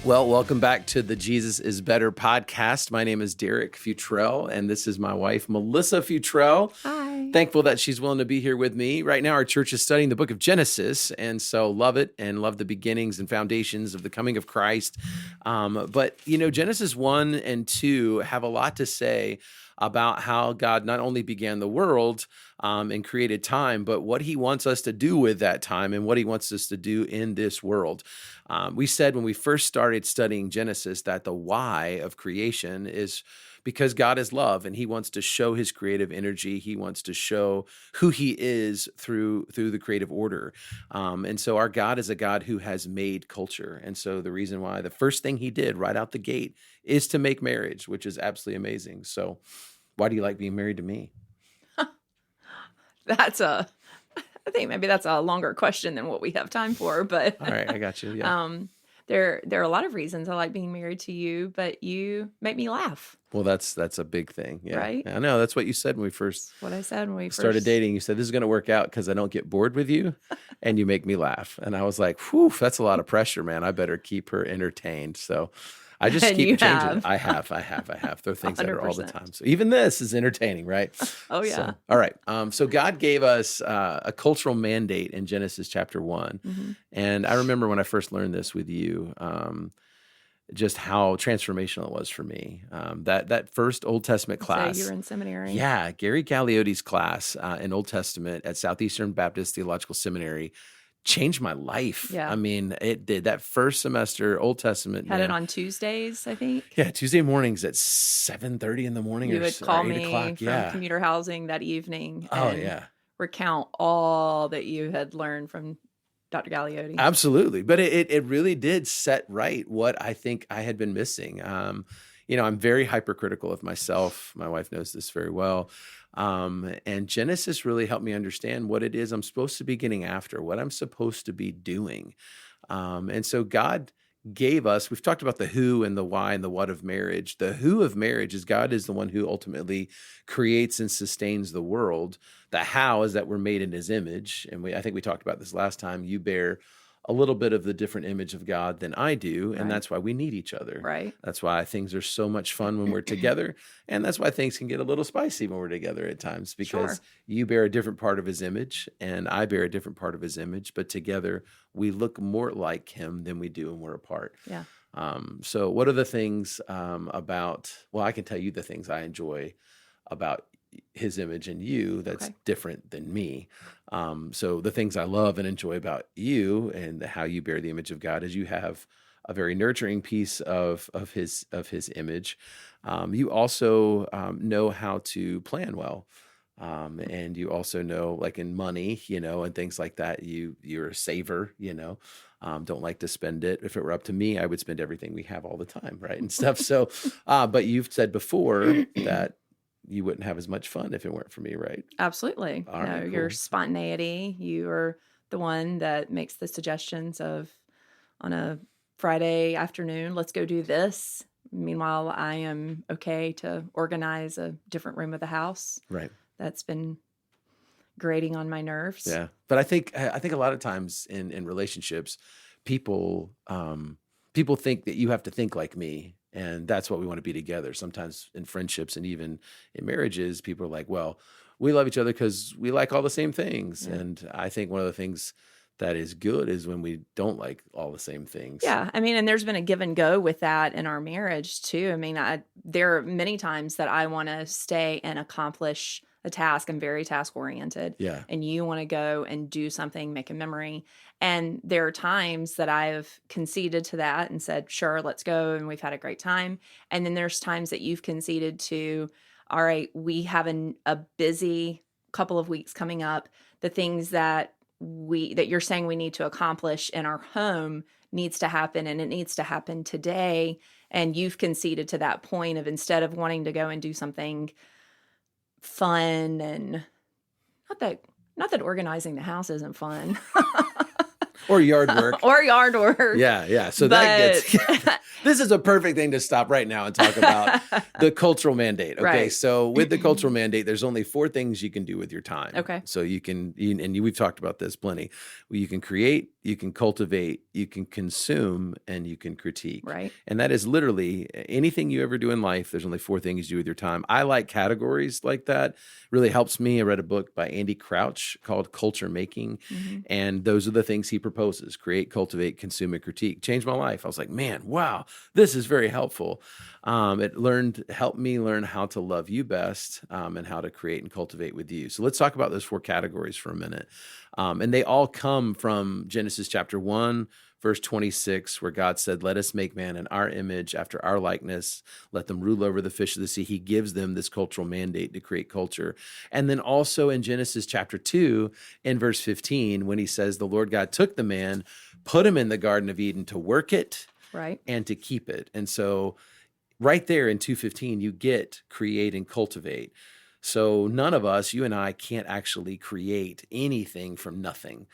Well, welcome back to the Jesus is Better podcast. My name is Derek Futrell, and this is my wife, Melissa Futrell. Hi. Thankful that she's willing to be here with me. Right now, our church is studying the book of Genesis, and so love it and love the beginnings and foundations of the coming of Christ. But, Genesis 1 and 2 have a lot to say about how God not only began the world and created time, but what he wants us to do with that time and what he wants us to do in this world. We said when we first started studying Genesis that the why of creation is because God is love and he wants to show his creative energy. He wants to show who he is through the creative order. And so our God is a God who has made culture. And so the reason why the first thing he did right out the gate is to make marriage, which is absolutely amazing. So why do you like being married to me? I think maybe that's a longer question than what we have time for, but All right, I got you. Yeah. There are a lot of reasons I like being married to you, but you make me laugh. Well, that's a big thing. Yeah. Right? I know. That's what you said when we first What I said when we started first dating. You said, this is going to work out because I don't get bored with you and you make me laugh. And I was like, whew, that's a lot of pressure, man. I better keep her entertained. So I just And keep you changing have. it. I have. There are things that are all the 100%. time. So even this is entertaining, right? Oh, yeah. So, all right. So God gave us a cultural mandate in Genesis chapter 1. Mm-hmm. And I remember when I first learned this with you, just how transformational it was for me. That first Old Testament class. So you were in seminary. Yeah, Gary Gallioti's class in Old Testament at Southeastern Baptist Theological Seminary changed my life. Yeah. I mean, it did. That first semester, Old Testament. Had it on Tuesdays, I think. Yeah, Tuesday mornings at 7:30 in the morning You or would call 8 me o'clock. from Yeah. commuter housing that evening Oh, and yeah. recount all that you had learned from Dr. Galliotti. Absolutely. But it really did set right what I think I had been missing. I'm very hypercritical of myself. My wife knows this very well. And Genesis really helped me understand what it is I'm supposed to be getting after, what I'm supposed to be doing. And so God gave us, we've talked about the who and the why and the what of marriage. The who of marriage is God is the one who ultimately creates and sustains the world. The how is that we're made in his image. And I think we talked about this last time. You bear a little bit of the different image of God than I do. And Right. that's why we need each other. Right. That's why things are so much fun when we're together. And that's why things can get a little spicy when we're together at times, because Sure. you bear a different part of his image and I bear a different part of his image. But together we look more like him than we do when we're apart. Yeah. So what are the things I can tell you the things I enjoy about his image in you that's Okay. different than me. So the things I love and enjoy about you and how you bear the image of God is you have a very nurturing piece of his image. You also know how to plan well. And you also know, like in money, and things like that, you're a saver, don't like to spend it. If it were up to me, I would spend everything we have all the time, right? And stuff. So, but you've said before that you wouldn't have as much fun if it weren't for me, right? Absolutely. All right, Your cool. spontaneity. You are the one that makes the suggestions of on a Friday afternoon, let's go do this. Meanwhile, I am okay to organize a different room of the house. Right. That's been grating on my nerves. Yeah. But I think a lot of times in relationships, people think that you have to think like me. And that's what we want to be together. Sometimes in friendships and even in marriages, people are like, well, we love each other because we like all the same things. Yeah. And I think one of the things that is good is when we don't like all the same things. Yeah. I mean, and there's been a give and go with that in our marriage too. I mean, there are many times that I want to stay and accomplish a task. I'm very task oriented. Yeah. And you want to go and do something, make a memory. And there are times that I've conceded to that and said, sure, let's go. And we've had a great time. And then there's times that you've conceded to, all right, we have a busy couple of weeks coming up. The things that you're saying we need to accomplish in our home needs to happen, and it needs to happen today. And you've conceded to that point of, instead of wanting to go and do something fun, and not that organizing the house isn't fun. Or yard work. or yard work. Yeah. So that gets, this is a perfect thing to stop right now and talk about the cultural mandate. Okay. Right. So with the cultural mandate, there's only 4 things you can do with your time. Okay. So we've talked about this plenty. You can create, you can cultivate, you can consume, and you can critique. Right. And that is literally anything you ever do in life. There's only 4 things you do with your time. I like categories like that. Really helps me. I read a book by Andy Crouch called Culture Making. Mm-hmm. And those are the things he proposes: create, cultivate, consume, and critique. Changed my life. I was like, man, wow, this is very helpful. It helped me learn how to love you best, and how to create and cultivate with you. So let's talk about those 4 categories for a minute. And they all come from Genesis chapter 1, verse 26, where God said, let us make man in our image, after our likeness. Let them rule over the fish of the sea. He gives them this cultural mandate to create culture. And then also in Genesis chapter 2, in verse 15, when he says, the Lord God took the man, put him in the Garden of Eden to work it, right, and to keep it. And so right there in 2:15, you get create and cultivate. So none of us, you and I, can't actually create anything from nothing.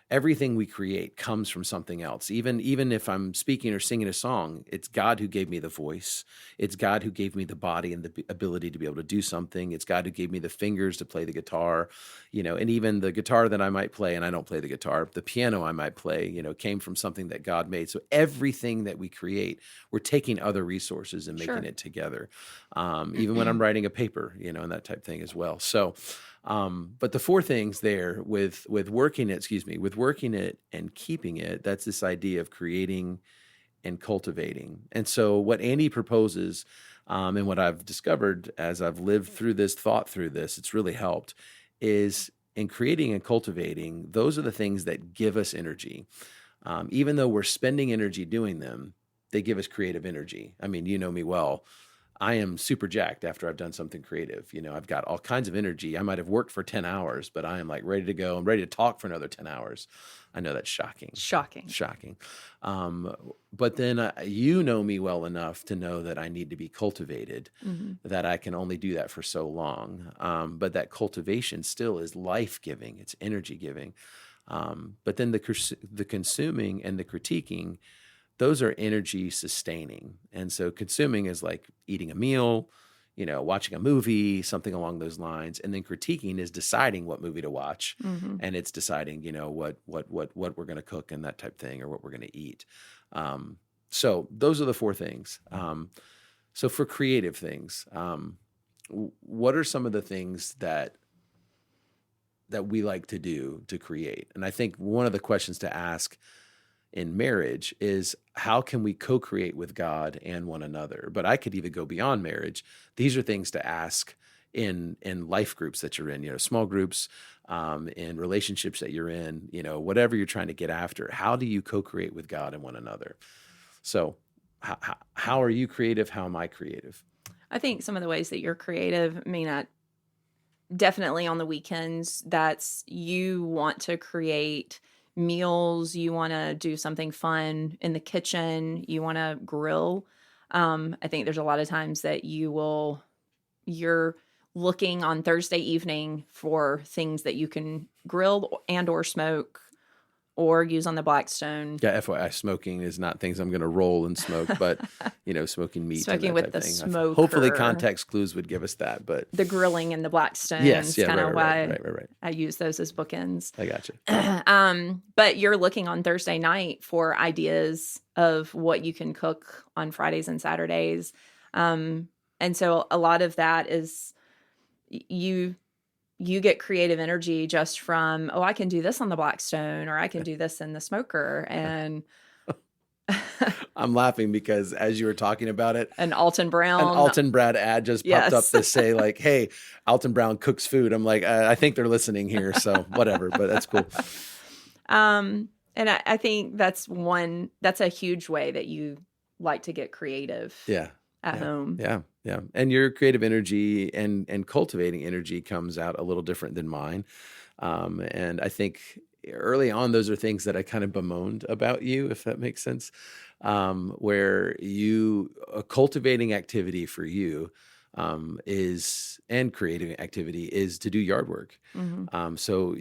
Everything we create comes from something else. Even if I'm speaking or singing a song, it's God who gave me the voice. It's God who gave me the body and the ability to be able to do something. It's God who gave me the fingers to play the guitar, and even the guitar that I might play, and I don't play the guitar, the piano I might play, came from something that God made. So everything that we create, we're taking other resources and making it together. Even when I'm writing a paper, and that type thing as well. So, but the 4 things there with working it and keeping it, that's this idea of creating and cultivating. And so what Andy proposes, and what I've discovered as I've lived through this, thought through this, it's really helped, is in creating and cultivating, those are the things that give us energy. Even though we're spending energy doing them, they give us creative energy. I mean, you know me well. I am super jacked after I've done something creative. I've got all kinds of energy. I might have worked for 10 hours, but I am like ready to go. I'm ready to talk for another 10 hours. I know that's shocking. Shocking. But then you know me well enough to know that I need to be cultivated, that I can only do that for so long. But that cultivation still is life-giving. It's energy-giving. But then the consuming and the critiquing, those are energy sustaining. And so consuming is like eating a meal, watching a movie, something along those lines. And then critiquing is deciding what movie to watch. And it's deciding, what we're going to cook and that type thing, or what we're going to eat. So those are the 4 things. So for creative things, what are some of the things that we like to do to create? And I think one of the questions to ask in marriage is, how can we co-create with God and one another? But I could even go beyond marriage. These are things to ask in life groups that you're in, small groups, in relationships that you're in, whatever you're trying to get after. How do you co-create with God and one another? So how are you creative? How am I creative? I think some of the ways that you're creative, definitely on the weekends, that's you want to create meals, you want to do something fun in the kitchen, you want to grill. I think there's a lot of times that you're looking on Thursday evening for things that you can grill and or smoke or use on the Blackstone. Yeah, FYI, smoking is not things I'm going to roll and smoke, but smoking meat, smoking and that with type the thing. smoker. Hopefully, context clues would give us that, but the grilling and the Blackstone. Yes, is kind of why right. I use those as bookends. I got you. But you're looking on Thursday night for ideas of what you can cook on Fridays and Saturdays, and so a lot of that is you get creative energy just from, I can do this on the Blackstone, or I can do this in the smoker. And I'm laughing because as you were talking about it, an Alton Brown ad just popped up to say like, hey, Alton Brown cooks food. I'm like, I think they're listening here. So whatever, but that's cool. And I think that's a huge way that you like to get creative. At home. Yeah. And your creative energy and cultivating energy comes out a little different than mine. And I think early on, those are things that I kind of bemoaned about you, if that makes sense, where a cultivating activity for you and creative activity is to do yard work. So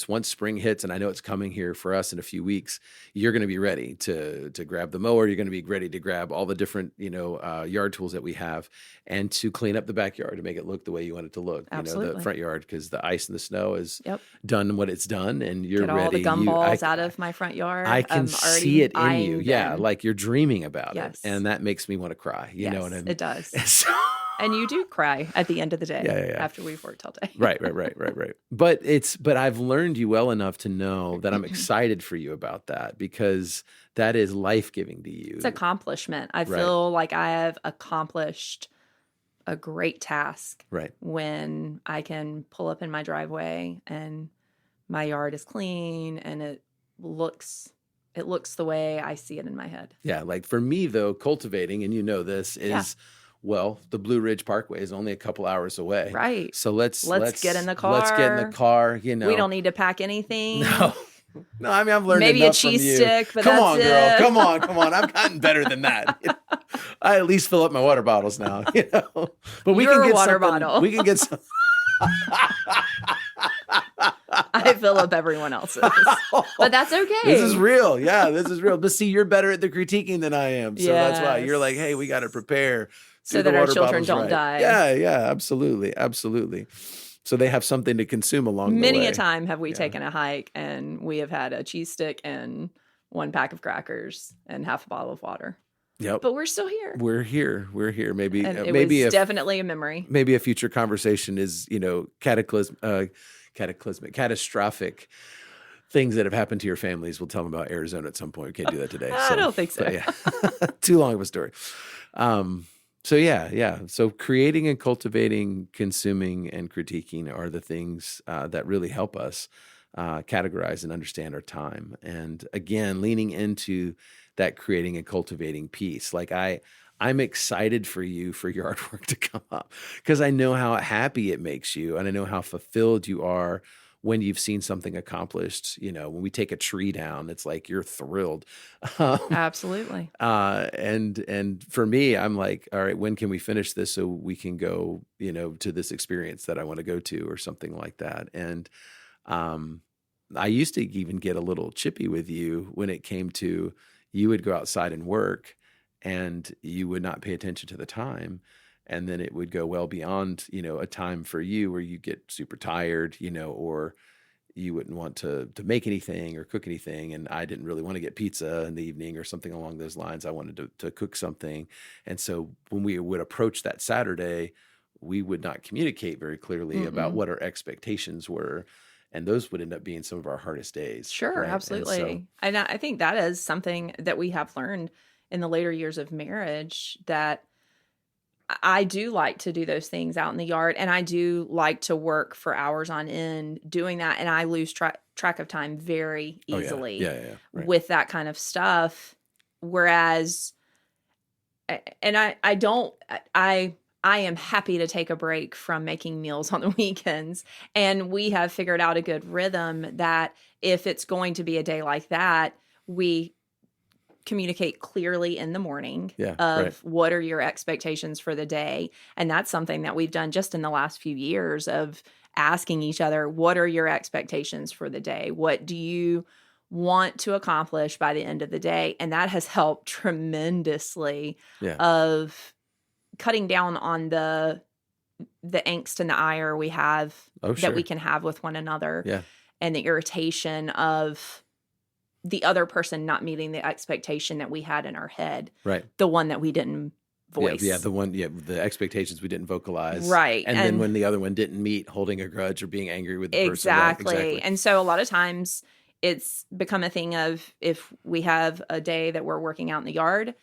once spring hits, and I know it's coming here for us in a few weeks, you're going to be ready to grab the mower. You're going to be ready to grab all the different yard tools that we have, and to clean up the backyard to make it look the way you want it to look. Absolutely. The front yard, because the ice and the snow has Yep. done what it's done, and you're Get ready. all the gumballs out of my front yard. I can see it in you. Yeah, them. like you're dreaming about Yes. it, and that makes me want to cry. You know what I mean? It does. So, And you do cry at the end of the day Yeah. after we've worked all day. Right. But I've learned you well enough to know that I'm excited for you about that, because that is life-giving to you. It's accomplishment. I feel like I have accomplished a great task when I can pull up in my driveway and my yard is clean and it looks the way I see it in my head. Yeah, like for me though, cultivating, and this is well, the Blue Ridge Parkway is only a couple hours away. Right. So let's get in the car. Let's get in the car, We don't need to pack anything. No, I mean, I've learned maybe enough a cheese from you. stick, but come that's on, it. girl. Come on. I've gotten better than that. I at least fill up my water bottles now, But we You're can get a water something, bottle. We can get some. I fill up everyone else's. But that's okay. This is real. Yeah, this is real. But see, you're better at the critiquing than I am. So that's why you're like, hey, we got to prepare. So that our children don't die. Yeah, absolutely. So they have something to consume along the way. Many a time have we taken a hike and we have had a cheese stick and 1 pack of crackers and half a bottle of water. Yep. But we're still here. We're here. Maybe and it maybe was definitely a memory. Maybe a future conversation is, catastrophic things that have happened to your families. We'll tell them about Arizona at some point. We can't do that today. I don't think so. Yeah. Too long of a story. So creating and cultivating, consuming and critiquing are the things that really help us categorize and understand our time. And again, leaning into that creating and cultivating piece. Like I'm excited for you for your artwork to come up, because I know how happy it makes you, and I know how fulfilled you are when you've seen something accomplished. When we take a tree down, it's like you're thrilled. Absolutely. And for me, I'm like, all right, when can we finish this so we can go, to this experience that I want to go to, or something like that. And I used to even get a little chippy with you when it came to, you would go outside and work and you would not pay attention to the time. And then it would go well beyond, a time for you where you get super tired, or you wouldn't want to make anything or cook anything. And I didn't really want to get pizza in the evening or something along those lines. I wanted to cook something. And so when we would approach that Saturday, we would not communicate very clearly about what our expectations were. And those would end up being some of our hardest days. Sure, right? absolutely. And I think that is something that we have learned in the later years of marriage, that I do like to do those things out in the yard, and I do like to work for hours on end doing that, and I lose track of time very easily Right. with that kind of stuff. Whereas, and I am happy to take a break from making meals on the weekends, and we have figured out a good rhythm that if it's going to be a day like that, we communicate clearly in the morning what are your expectations for the day. And that's something that we've done just in the last few years, of asking each other, what are your expectations for the day? What do you want to accomplish by the end of the day? And that has helped tremendously of cutting down on the angst and the ire we have that we can have with one another, and the irritation of the other person not meeting the expectation that we had in our head, the one that we didn't voice. The expectations we didn't vocalize. Right. And then when the other one didn't meet, holding a grudge or being angry with the person. Exactly. And so a lot of times it's become a thing of, if we have a day that we're working out in the yard,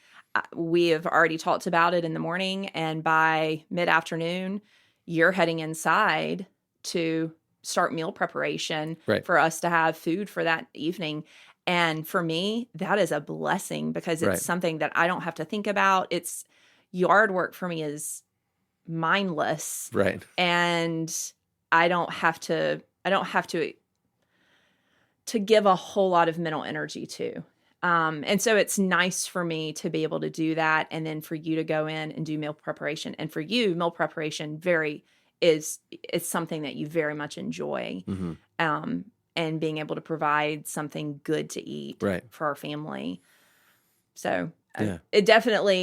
we have already talked about it in the morning, and by mid-afternoon, you're heading inside to start meal preparation for us to have food for that evening. And for me, that is a blessing, because it's something that I don't have to think about. It's yard work for me is mindless. Right. And I don't have to give a whole lot of mental energy to. And so it's nice for me to be able to do that, and then for you to go in and do meal preparation. And for you, meal preparation is something that you very much enjoy, Hmm. um, and being able to provide something good to eat Right. for our family. So Yeah.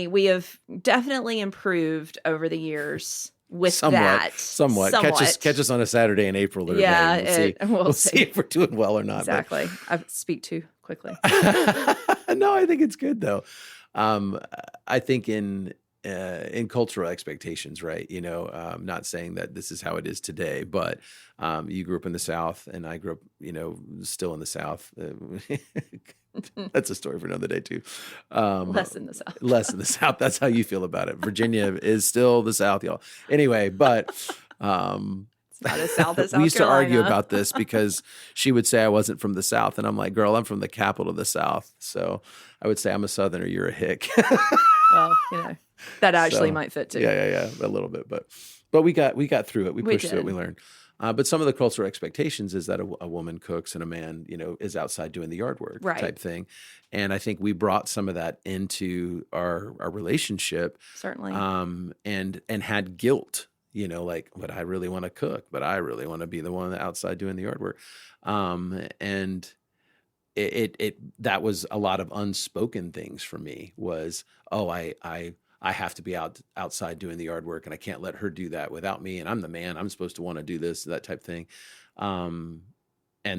we have definitely improved over the years with Somewhat, that. somewhat. Catch Somewhat. us on a Saturday in April or May, Yeah, and we'll see. we'll We'll see see. if we're doing well or not. But Exactly. I speak too quickly. no, I think it's good though. Um, I think in cultural expectations, right? Not saying that this is how it is today, but you grew up in the South, and I grew up, still in the South. That's a story for another day too. Less in the South. Less in the South. That's how you feel about it. Virginia is still the South, y'all. Anyway, but It's not as South as we South used to argue Carolina. about this because she would say I wasn't from the South, and I'm like, girl, I'm from the capital of the South. So I would say I'm a Southerner, you're a hick. Well, that actually So might fit too. yeah, a little bit, but we got through it. We We pushed through it. did. We learned. But some of the cultural expectations is that a woman cooks and a man, is outside doing the yard work Right. type thing. And I think we brought some of that into our relationship, Certainly. and had guilt, like, but I really want to cook, but I really want to be the one outside doing the yard work. And it that was a lot of unspoken things for me was, oh, I have to be outside doing the yard work, and I can't let her do that without me. And I'm the man. I'm supposed to want to do this, that type thing. And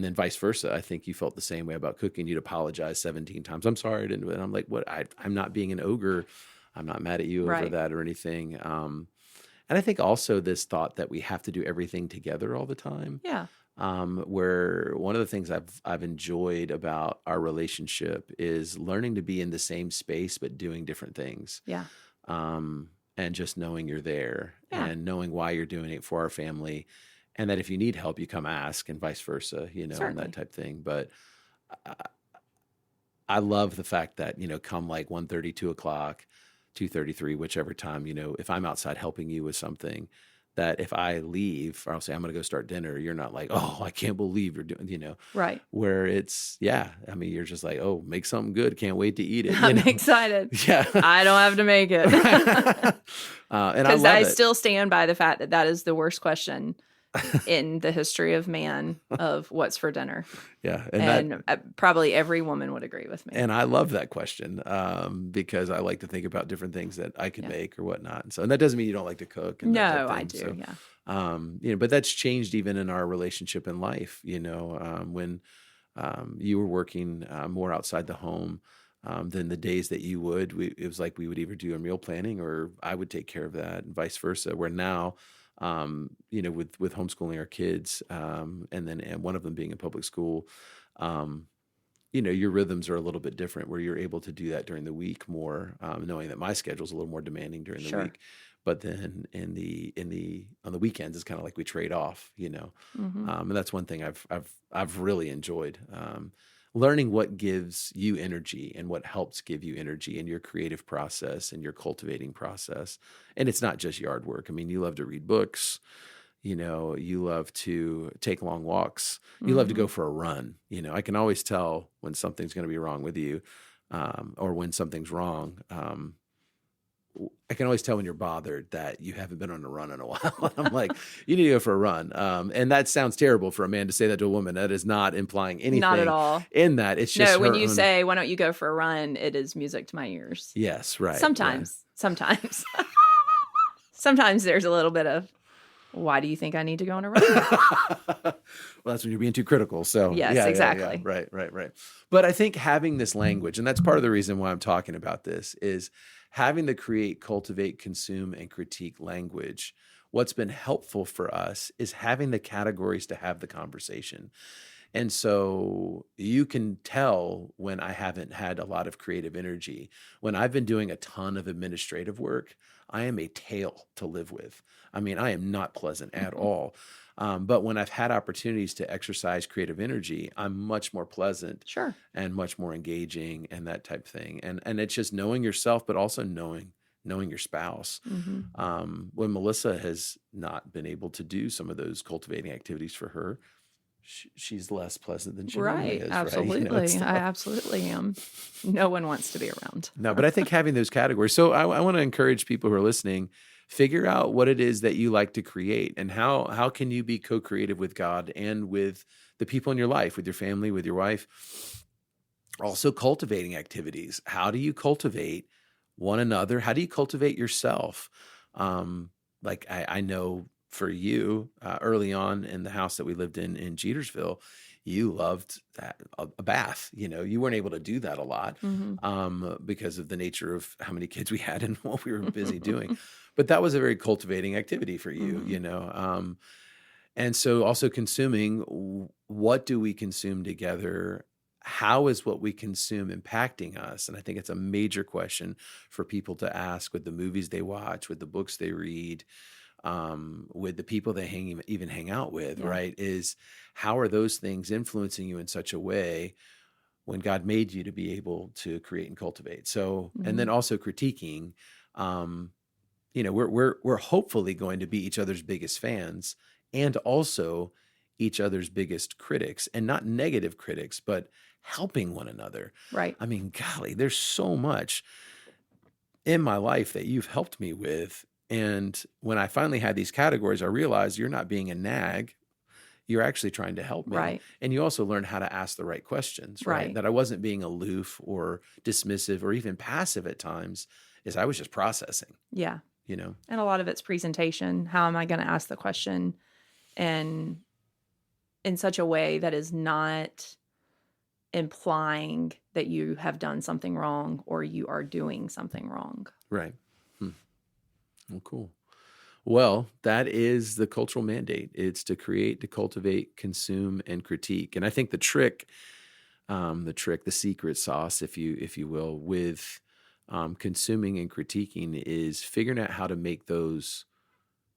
then vice versa. I think you felt the same way about cooking. You'd apologize 17 times. I'm sorry I didn't do it. I'm like, what? I'm not being an ogre. I'm not mad at you over Right. that or anything. And I think also this thought that we have to do everything together all the time. Yeah. Where one of the things I've enjoyed about our relationship is learning to be in the same space but doing different things. Yeah. And just knowing you're there, Yeah. and knowing why you're doing it for our family, and that if you need help, you come ask, and vice versa, and Certainly. that type thing. But I love the fact that, come like 1:30, 2:00, 2:33, whichever time, if I'm outside helping you with something, that if I leave, or I'll say, I'm going to go start dinner, you're not like, oh, I can't believe you're doing, Right. where it's, yeah, I mean, you're just like, oh, make something good. Can't wait to eat it. I'm excited. Yeah. I don't have to make it. And I Because love I it. still stand by the fact that is the worst question in the history of man of what's for dinner. Yeah. And probably every woman would agree with me. And I love that question, because I like to think about different things that I could make or whatnot. And that doesn't mean you don't like to cook. And that type No, of I thing. do. So, Yeah. but that's changed even in our relationship in life, when you were working more outside the home than the days that you would. It was like we would either do a meal planning or I would take care of that, and vice versa. Where now, with homeschooling our kids, and one of them being in public school, your rhythms are a little bit different, where you're able to do that during the week more, knowing that my schedule's a little more demanding during the Sure. week. But then on the weekends, it's kind of like we trade off, Mm-hmm. and that's one thing I've really enjoyed. Learning what gives you energy and what helps give you energy in your creative process and your cultivating process. And it's not just yard work. I mean, you love to read books, you love to take long walks, you love to go for a run. I can always tell when something's going to be wrong with you, or when something's wrong. I can always tell when you're bothered that you haven't been on a run in a while. I'm like, you need to go for a run. And that sounds terrible for a man to say that to a woman. That is not implying anything. Not at all. In that. It's just No, when her you own... say, why don't you go for a run, it is music to my ears. Yes, right. Sometimes. Sometimes there's a little bit of, why do you think I need to go on a run? Well, that's when you're being too critical. So Yes, yeah, exactly. Yeah. Right. But I think having this language, and that's part of the reason why I'm talking about this, is having the create, cultivate, consume, and critique language. What's been helpful for us is having the categories to have the conversation. And so you can tell when I haven't had a lot of creative energy. When I've been doing a ton of administrative work, I am a tale to live with. I mean, I am not pleasant at all. But when I've had opportunities to exercise creative energy, I'm much more pleasant. Sure. And much more engaging and that type of thing. And it's just knowing yourself, but also knowing your spouse. Mm-hmm. When Melissa has not been able to do some of those cultivating activities for her, she's less pleasant than she normally Right. is, right? Absolutely. It's I tough. absolutely am. No one wants to be around. No, but I think having those categories. So I want to encourage people who are listening, figure out what it is that you like to create, and how can you be co-creative with God and with the people in your life, with your family, with your wife. Also cultivating activities. How do you cultivate one another? How do you cultivate yourself? Like I know for you, early on in the house that we lived in Jetersville, you loved that, a bath. You weren't able to do that a lot, Hmm. because of the nature of how many kids we had and what we were busy doing. But that was a very cultivating activity for you, Hmm. and so also consuming, what do we consume together? How is what we consume impacting us? And I think it's a major question for people to ask with the movies they watch, with the books they read, with the people they even hang out with, Yeah. right? Is how are those things influencing you in such a way when God made you to be able to create and cultivate? So, and Hmm. then also critiquing, um, we're hopefully going to be each other's biggest fans and also each other's biggest critics, and not negative critics, but helping one another. Right. I mean, golly, there's so much in my life that you've helped me with. And when I finally had these categories, I realized you're not being a nag. You're actually trying to help me. Right. And you also learned how to ask the right questions, right? Right. That I wasn't being aloof or dismissive or even passive at times, is I was just processing, Yeah. you know? And a lot of it's presentation. How am I going to ask the question and in such a way that is not implying that you have done something wrong or you are doing something wrong. Right. Hmm. Well, cool. Well, that is the cultural mandate. It's to create, to cultivate, consume, and critique. And I think the secret sauce, if you will, with consuming and critiquing is figuring out how to make those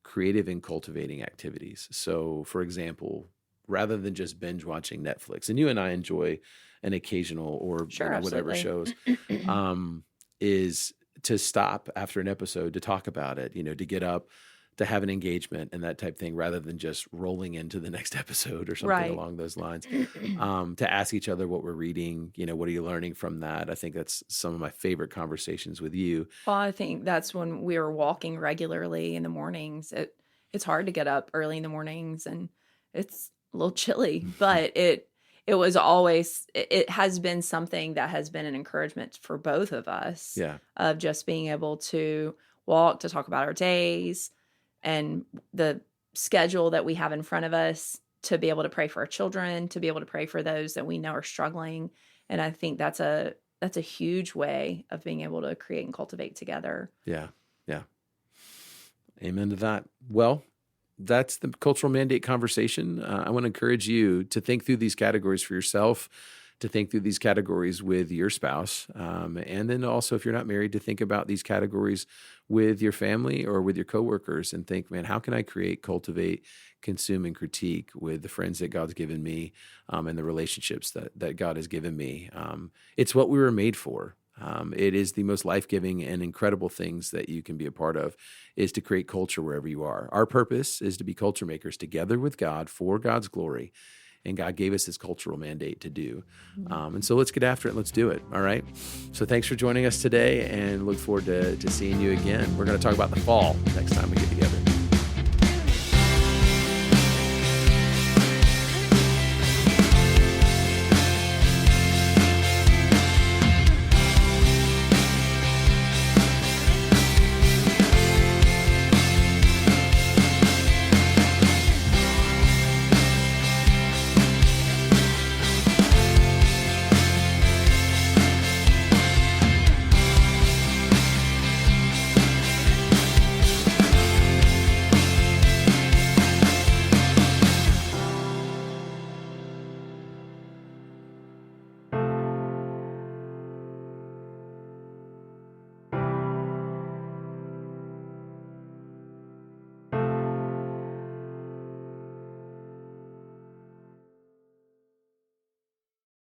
creative and cultivating activities. So, for example, rather than just binge watching Netflix, and you and I enjoy an occasional or Sure, whatever absolutely. shows, is to stop after an episode to talk about it, to get up, to have an engagement and that type thing, rather than just rolling into the next episode or something Right. along those lines. To ask each other what we're reading, what are you learning from that? I think that's some of my favorite conversations with you. Well, I think that's when we were walking regularly in the mornings. It's hard to get up early in the mornings and it's a little chilly, but it was always it has been something that has been an encouragement for both of us Yeah. of just being able to walk to talk about our days and the schedule that we have in front of us, to be able to pray for our children, to be able to pray for those that we know are struggling. And I think that's a huge way of being able to create and cultivate together. Yeah. Yeah. Amen to that. Well, that's the cultural mandate conversation. I want to encourage you to think through these categories for yourself, to think through these categories with your spouse. And then also, if you're not married, to think about these categories with your family or with your coworkers and think, man, how can I create, cultivate, consume, and critique with the friends that God's given me, and the relationships that God has given me. It's what we were made for. It is the most life-giving and incredible things that you can be a part of, is to create culture wherever you are. Our purpose is to be culture makers together with God for God's glory. And God gave us this cultural mandate to do. And so let's get after it. Let's do it. All right. So thanks for joining us today, and look forward to seeing you again. We're going to talk about the fall next time we get together.